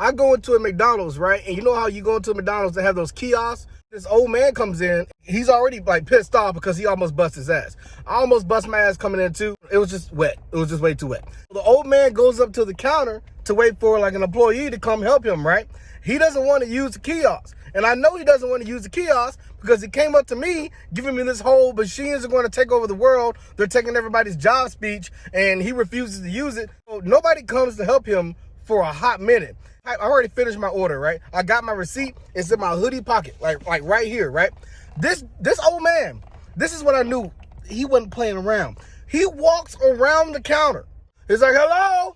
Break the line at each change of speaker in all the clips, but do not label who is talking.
I go into a McDonald's, right? And you know how you go into a McDonald's to have those kiosks? This old man comes in. He's already like pissed off because he almost bust his ass. I almost bust my ass coming in too. It was just wet. It was just way too wet. The old man goes up to the counter to wait for like an employee to come help him, right? He doesn't want to use the kiosk. And I know he doesn't want to use the kiosk because he came up to me giving me this whole machines are going to take over the world. They're taking everybody's job speech and he refuses to use it. So nobody comes to help him for a hot minute. I already finished my order, right? I got my receipt. It's in my hoodie pocket, like right here, right? This old man, this is what I knew. He wasn't playing around. He walks around the counter. He's like, hello,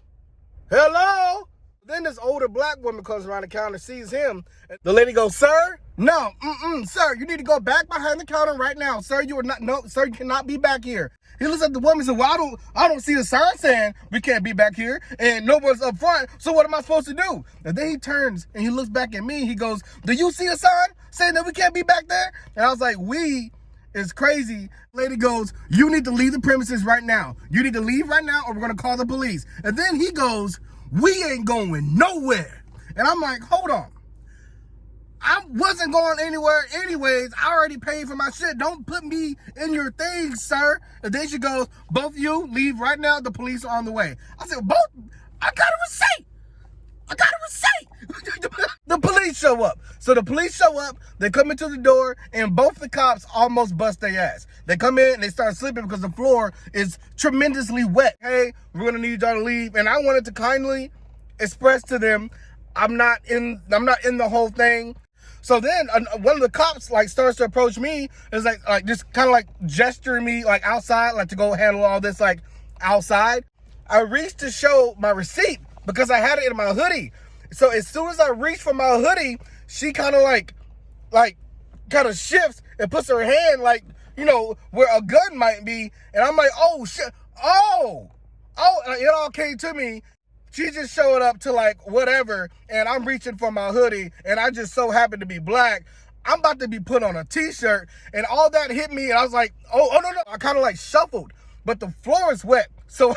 hello. Then this older black woman comes around the counter, sees him. The lady goes, sir, no, sir, you need to go back behind the counter right now. Sir, you are not, no, sir, you cannot be back here. He looks at the woman and says, well, I don't see a sign saying we can't be back here and no one's up front. So what am I supposed to do? And then he turns and he looks back at me. He goes, do you see a sign saying that we can't be back there? And I was like, we is crazy. Lady goes, you need to leave the premises right now. You need to leave right now or we're going to call the police. And then he goes, we ain't going nowhere. And I'm like, hold on. I wasn't going anywhere anyways. I already paid for my shit. Don't put me in your things, sir. And then she goes, both of you leave right now. The police are on the way. I said, both? I got a receipt. I got a receipt. The police show up. So the police show up. They come into the door and both the cops almost bust their ass. They come in and they start slipping because the floor is tremendously wet. Hey, we're going to need y'all to leave. And I wanted to kindly express to them, I'm not in the whole thing. So then one of the cops like starts to approach me. Is like just kind of like gesturing me like outside, like to go handle all this like outside. I reached to show my receipt because I had it in my hoodie. So as soon as I reach for my hoodie, she kind of like kind of shifts and puts her hand like, you know, where a gun might be. And I'm like, oh shit, oh, it all came to me. She just showed up to like whatever, and I'm reaching for my hoodie, and I just so happen to be black. I'm about to be put on a t-shirt, and all that hit me, and I was like, oh no. I kind of like shuffled, but the floor is wet. So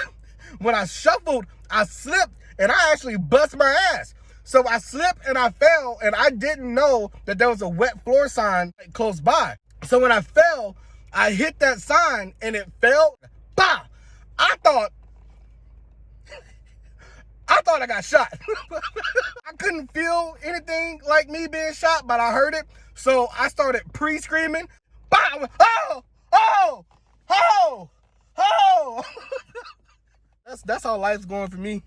when I shuffled, I slipped, and I actually bust my ass. So I slipped and I fell, and I didn't know that there was a wet floor sign close by. So when I fell, I hit that sign, and it fell. Bah! I thought I got shot. I couldn't feel anything like me being shot, but I heard it. So I started pre-screaming. Oh! That's how life's going for me.